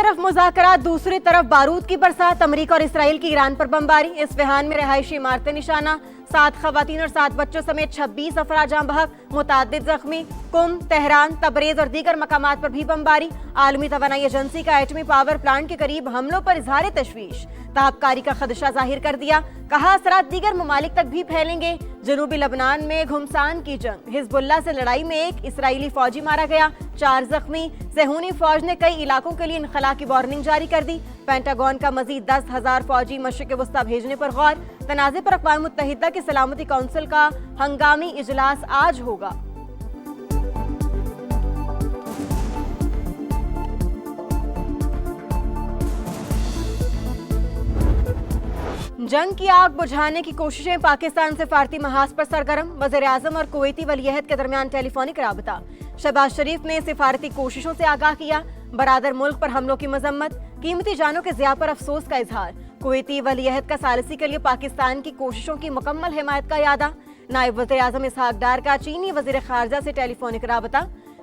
तरफ मुज़ाकरात, दूसरी तरफ बारूद की बरसात। अमेरिका और इसराइल की ईरान पर बमबारी। इस्फहान में रहायशी इमारतें निशाना। 7 खवातीन और 7 बच्चों समेत 26 अफराद जाँ बहक, मुतादिद जख्मी। कुम, तेहरान, तबरेज और दीगर मकामात पर भी बमबारी। आलमी तवानाई एजेंसी का एटमी पावर प्लांट के करीब हमलों पर इजहार तशवीश, ताबकारी का खदशा जाहिर कर दिया। कहा असरात दीगर ममालिक तक भी फैलेंगे। जनूबी लबनान में घुमसान की जंग। हिजबुल्लाह से लड़ाई में एक इसराइली फौजी मारा गया, 4 जख्मी। सेहूनी फौज ने कई इलाकों के लिए इनखला की वार्निंग जारी कर दी। पेंटागन का मजीद 10,000 फौजी मशरिक वस्ता भेजने पर गौर। तनाज़े पर अक़वाम मुत्तहिदा की सलामती कौंसिल का हंगामी इजलास आज होगा। जंग की आग बुझाने की कोशिशें। पाकिस्तान से फारती महाज पर सरगर्म। वज़ीर आज़म और कुवैती वलीअहद के दरमियान टेलीफोनिक राबता। शहबाज शरीफ ने सिफारती कोशिशों से आगाह किया। बरादर मुल्क पर हमलों की मजम्मत। कीमती जानों के ज़िया पर अफसोस का इजहार। कुवैती वलीअहद का सालिसी के लिए पाकिस्तान की कोशिशों की मुकम्मल हिमायत का यादा। नायब वज़ीर आज़म इसहाक डार का चीनी वज़ीर ख़ारजा से टेलीफोनिक राबता।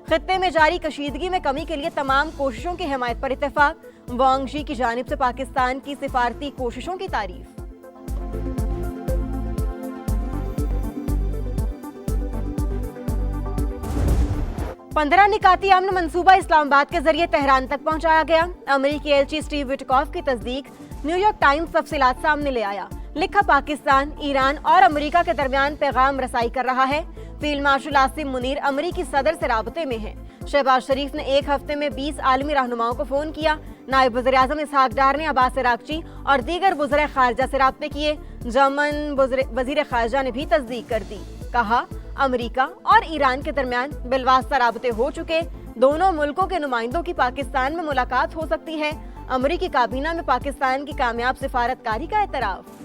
खित्ते में जारी कशीदगी में कमी के लिए तमाम कोशिशों की हिमायत पर इत्तेफाक। वांग शी की जानिब से पाकिस्तान की सिफारती कोशिशों की तारीफ। पंद्रह निकाती अमन मंसूबा इस्लामाबाद के जरिए तेहरान तक पहुंचाया गया। अमेरिकी एलची स्टीव विटकॉफ की तस्दीक। न्यूयॉर्क टाइम्स तफसीलात सामने ले आया। लिखा, पाकिस्तान, ईरान और अमेरिका के दरमियान पैगाम रसाई कर रहा है। फील्ड मार्शल आसिम मुनीर अमेरिकी सदर से राबते में हैं। शहबाज शरीफ ने एक हफ्ते में 20 आलमी रहनुमाओं को फोन किया। नायब वज़ीर आज़म इसहाक डार ने अब्बास अरागची और दीगर वज़ीर ख़ारजा से राब्ते किए। जर्मन वज़ीर ख़ारजा ने भी तस्दीक कर दी। कहा, अमेरिका और ईरान के दरमियान बिलवास्ता राबते हो चुके। दोनों मुल्कों के नुमाइंदों की पाकिस्तान में मुलाकात हो सकती है। अमेरिकी काबीना में पाकिस्तान की कामयाब सिफारतकारी का एतराफ़।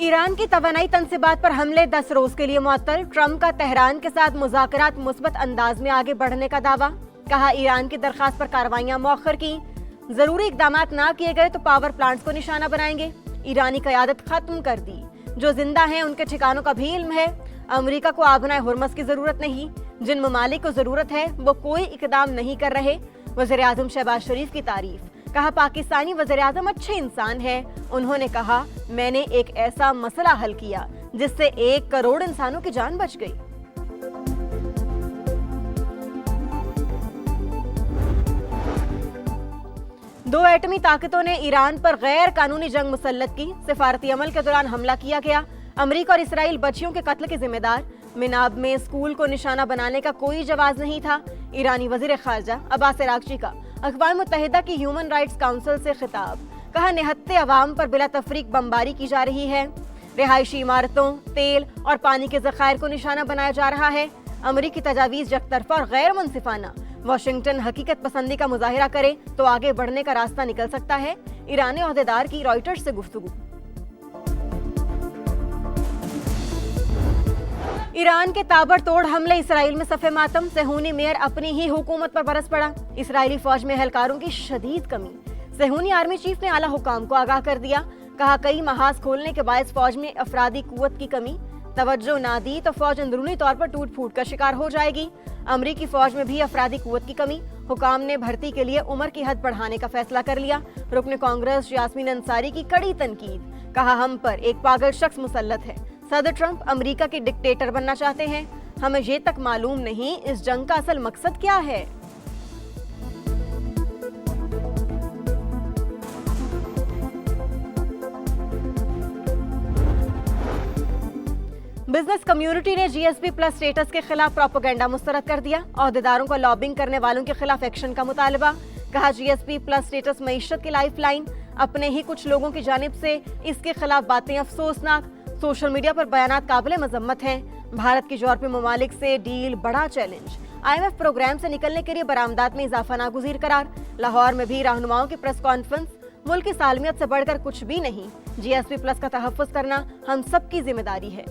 ईरान की तवानाई तनसीबात पर हमले 10 रोज के लिए मुअत्तल। ट्रंप का तेहरान के साथ मुज़ाकरात मुस्बत अंदाज में आगे बढ़ने का दावा। कहा, ईरान की दरखास्त पर कार्रवाइयां मौखर की। जरूरी इकदाम ना किए गए तो पावर प्लांट्स को निशाना बनाएंगे। ईरानी क़यादत खत्म कर दी। जो जिंदा हैं उनके ठिकानों का भी इल्म है। अमेरिका को आबनाए हुर्मस की जरूरत नहीं। जिन ममालिक को जरूरत है वो कोई इकदाम नहीं कर रहे। वज़ीर आज़म शहबाज शरीफ की तारीफ। कहा, पाकिस्तानी वज़ीर आज़म अच्छे इंसान हैं। उन्होंने कहा, मैंने एक ऐसा मसला हल किया जिससे 1 करोड़ इंसानों की जान बच गई। दो एटमी ताकतों ने ईरान पर गैर कानूनी जंग मुसल्लत की। सिफारती अमल के दौरान हमला किया गया। अमेरिका और इसराइल बच्चियों के कत्ल के जिम्मेदार। मिनाब में स्कूल को निशाना बनाने का कोई जवाब नहीं था। ईरानी वज़ीर ख़ारजा अब्बास अरागची का अक़वाम मुत्तहिदा की ह्यूमन राइट्स काउंसिल से खिताब। कहा, निहत्ते अवाम पर बिला तफरीक बमबारी की जा रही है। रिहायशी इमारतों, तेल और पानी के ज़खायर को निशाना बनाया जा रहा है। अमेरिकी तजावीज़ यकतरफा और गैर मुनसिफाना। वाशिंगटन हकीकत पसंदी का मुजाहिरा करे तो आगे बढ़ने का रास्ता निकल सकता है। ईरानी ओहदेदार की रॉयटर्स से गुफ्तगू। ईरान के ताबड़तोड़ हमले, इसराइल में सफ़े मातम। सेहूनी मेयर अपनी ही हुकूमत पर बरस पड़ा। इसराइली फौज में एहलकारों की शदीद कमी। सेहूनी आर्मी चीफ ने आला हुकाम को आगाह कर दिया। कहा, कई महाज खोलने के बायस फौज में अफरादी कुव्वत की कमी। तवज्जो ना दी तो फौज अंदरूनी तौर पर टूट फूट का शिकार हो जाएगी। अमरीकी फौज में भी अफरादी कुव्वत की कमी। हुकाम ने भर्ती के लिए उम्र की हद बढ़ाने का फैसला कर लिया। रुकन कांग्रेस यास्मीन अंसारी की कड़ी तनकीद। कहा, हम पर एक पागल शख्स मुसल्लत है। सदर ट्रंप अमेरिका के डिक्टेटर बनना चाहते हैं। हमें ये तक मालूम नहीं इस जंग का असल मकसद क्या है। बिजनेस कम्युनिटी ने जीएसपी प्लस स्टेटस के खिलाफ प्रोपेगेंडा मुस्तरद कर दिया। ओहदेदारों को लॉबिंग करने वालों के खिलाफ एक्शन का मुतालबा। कहा, जीएसपी प्लस स्टेटस मईशत की लाइफ लाइन। अपने ही कुछ लोगों की जानिब से इसके खिलाफ बातें अफसोसनाक। सोशल मीडिया पर बयानात काबिल मजम्मत हैं। भारत की यूरोपीय ममालिक से डील बड़ा चैलेंज। IMF प्रोग्राम से निकलने के लिए बरामदात में इजाफा नागुज़ीर करार। लाहौर में भी रहनुमाओं की प्रेस कॉन्फ्रेंस। मुल्क की सालमियत से बढ़कर कुछ भी नहीं। जीएसपी प्लस का तहफ़्फ़ुज़ करना हम सबकी जिम्मेदारी है।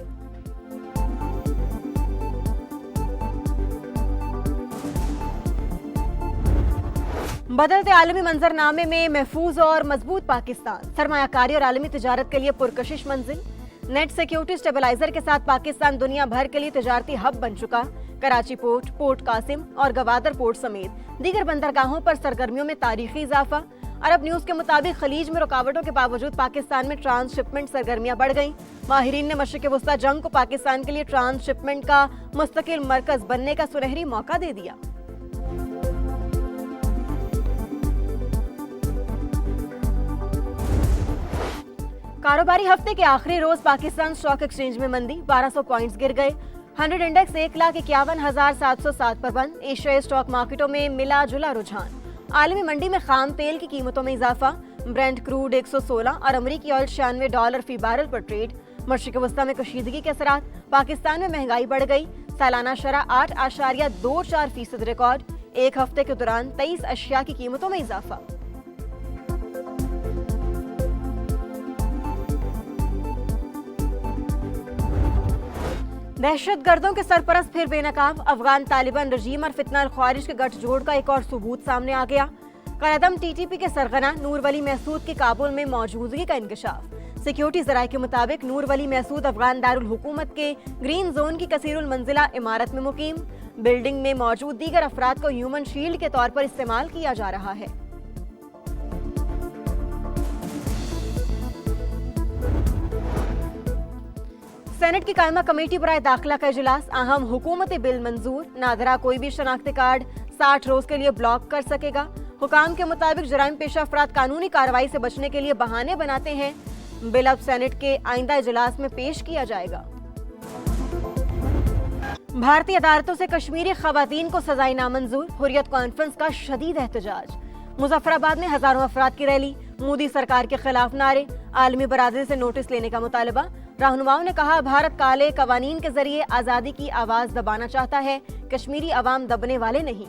बदलते आलमी मंजरनामे में महफूज और मजबूत पाकिस्तान। सरमायाकारी और आलमी तिजारत के लिए पुरकशिश मंजिल। नेट सिक्योरिटी स्टेबलाइजर के साथ पाकिस्तान दुनिया भर के लिए तिजारती हब बन चुका। कराची पोर्ट, पोर्ट कासिम और गवादर पोर्ट समेत दीगर बंदरगाहों पर सरगर्मियों में तारीखी इजाफा। अरब न्यूज के मुताबिक खलीज में रुकावटों के बावजूद पाकिस्तान में ट्रांसशिपमेंट सरगर्मियां बढ़ गईं। माहिरीन ने मशरिक़ वस्ता जंग को पाकिस्तान के लिए ट्रांसशिपमेंट का मुस्तकिल मरकज बनने का सुनहरी मौका दे दिया। कारोबारी हफ्ते के आखिरी रोज पाकिस्तान स्टॉक एक्सचेंज में मंदी, 1200 पॉइंट्स गिर गए। 100 इंडेक्स 1,51,707 पर बंद। एशियाई स्टॉक मार्केटों में मिला जुला रुझान। आलमी मंडी में खाम तेल की कीमतों में इजाफा। ब्रेंट क्रूड 116 और अमरीकी ऑयल $96 फी बैरल पर ट्रेड। मशरिक़ वस्ता में कशीदगी के असरात, पाकिस्तान में महंगाई बढ़ गई। सालाना शरह 8.24% रिकॉर्ड। एक हफ्ते के दौरान 23 अशिया की कीमतों में इजाफा। दहशतगर्दों के सरपरस्त फिर बेनकाब। अफगान तालिबान रजीम और फितना अल ख्वारिज के गठजोड़ का एक और सबूत सामने आ गया। कलअदम टीटीपी के सरगना नूर वली महसूद की काबुल में मौजूदगी का इंकशाफ। सिक्योरिटी जराये के मुताबिक नूर वली महसूद अफगान दारुल हुकूमत के ग्रीन जोन की कसीरुल मंजिला इमारत में मुकीम। बिल्डिंग में मौजूद दीगर अफराद को ह्यूमन शील्ड के तौर पर इस्तेमाल किया जा रहा है। सेनेट की कायमा कमेटी बराए दाखिला का इजलास। अहम हुकूमती बिल मंजूर। नादरा कोई भी शनाख्ती कार्ड 60 रोज के लिए ब्लॉक कर सकेगा। हुकाम के मुताबिक जराइम पेशा अफराद कानूनी कार्रवाई से बचने के लिए बहाने बनाते हैं। बिल अब सेनेट के आइंदा इजलास में पेश किया जाएगा। भारतीय अदालतों से कश्मीरी खवातीन को सजाएं नामंजूर। हुर्रियत कॉन्फ्रेंस का शदीद एहतजाज। मुजफ्फराबाद में हजारों अफराद की रैली। मोदी सरकार के खिलाफ नारे। आलमी बरादरी से नोटिस लेने का मुतालबा। रहनुमाओं ने कहा, भारत काले कवानीन के जरिए आजादी की आवाज दबाना चाहता है, कश्मीरी अवाम दबने वाले नहीं।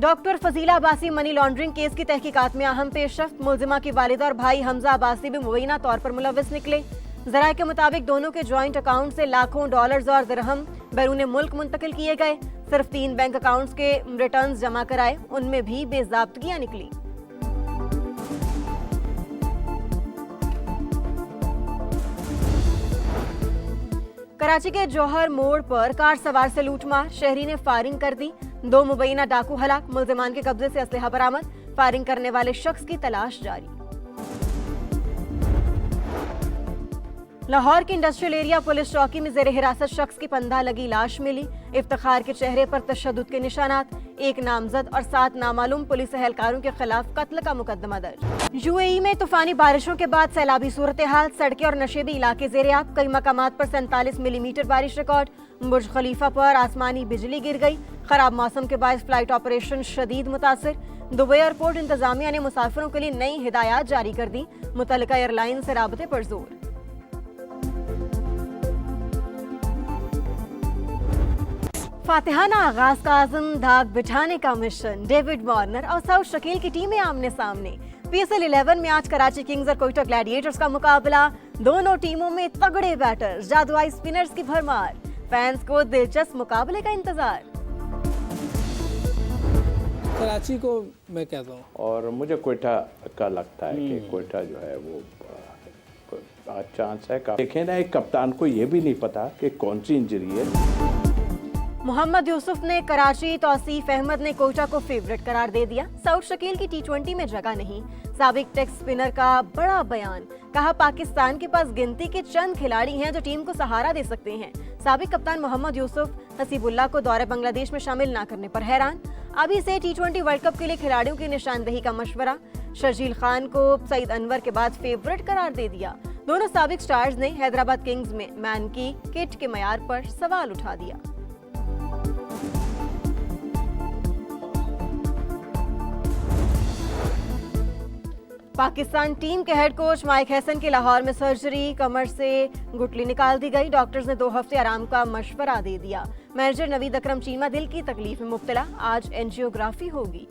Doctor Fazila Abbasi money laundering case की तहकीकात में अहम पेशरफ्त। मुलजिमा की वालिदा और भाई हमजा अब्बासी भी मुबैना तौर पर मुलव्विस निकले। जराये के मुताबिक दोनों के ज्वाइंट अकाउंट से लाखों डॉलर्स और दिरहम बैरून मुल्क मुंतकिल किए गए। सिर्फ 3 बैंक अकाउंट्स के रिटर्न्स जमा कराए, उनमें भी बेज़ाब्तगियां निकली। कराची के जौहर मोड़ पर कार सवार से लूटमार। शहरी ने फायरिंग कर दी। 2 मुबैना डाकू हलाक। मुल्जिमान के कब्जे से असलहा बरामद। फायरिंग करने वाले शख्स की तलाश जारी। लाहौर की इंडस्ट्रियल एरिया पुलिस चौकी में जेर हिरासत शख्स की पंधा लगी लाश मिली। इफ्तिखार के चेहरे पर तशद्दुद के निशानात। 1 नामजद और 7 नामालूम पुलिस एहलकारों के खिलाफ कत्ल का मुकदमा दर्ज। यूएई में तूफानी बारिशों के बाद सैलाबी सूरत हाल। सड़कें और नशेबी इलाके ज़ेर-ए-आब। कई मकामात पर 47 मिलीमीटर बारिश रिकॉर्ड। बुर्ज खलीफा पर आसमानी बिजली गिर गई। खराब मौसम के बाद फ्लाइट ऑपरेशन शदीद मुतासिर। दुबई एयरपोर्ट इंतजामिया ने मुसाफिरों के लिए नई हिदायत जारी कर दी। मुतल्लिका एयरलाइन से राबते पर जोर। फातिहाना आगाज का आज़म दाग बिठाने का मिशन। डेविड वार्नर और साउथ शकील की टीमें आमने सामने। PSL 11 में आज कराची किंग्स और कोयटा ग्लैडिएटर्स का मुकाबला। दोनों टीमों में तगड़े बैटर्स, जादुई स्पिनर्स की भरमार। फैंस को दिलचस्प मुकाबले का इंतजार। कराची को मैं कहता हूँ, और मुझे कोयटा का लगता है कि कोयटा जो है वो चांस है। देखें ना, एक कप्तान को ये भी नहीं पता कि कौन सी इंजरी है। मोहम्मद यूसुफ ने कराची, तौसीफ अहमद ने कोयटा को फेवरेट करार दे दिया। साउथ शकील की T20 में जगह नहीं। साबिक टेस्ट स्पिनर का बड़ा बयान। कहा, पाकिस्तान के पास गिनती के चंद खिलाड़ी हैं जो टीम को सहारा दे सकते हैं। साबिक कप्तान मोहम्मद यूसुफ हसीबुल्लाह को दौरे बांग्लादेश में शामिल न करने पर हैरान। अभी से T20 वर्ल्ड कप के लिए खिलाड़ियों की निशानदेही का मशवरा। शर्जील खान को सईद अनवर के बाद फेवरेट करार दे दिया। दोनों साबिक स्टार्स ने हैदराबाद किंग्स में मैन की किट के मयार पर सवाल उठा दिया। पाकिस्तान टीम के हेड कोच माइक हैसन की लाहौर में सर्जरी। कमर से गुठली निकाल दी गई। डॉक्टर्स ने 2 हफ्ते आराम का मशवरा दे दिया। मैनेजर नवीद अकरम चीमा दिल की तकलीफ में मुब्तला। आज एंजियोग्राफी होगी।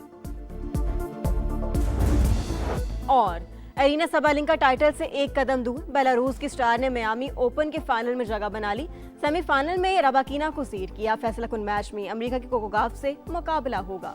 और एरिना सबालिंका टाइटल से 1 कदम दूर। बेलारूस की स्टार ने मियामी ओपन के फाइनल में जगह बना ली। सेमीफाइनल में रबाकीना को सीड किया। फैसला कुन मैच में अमेरिका के कोको गॉफ से मुकाबला होगा।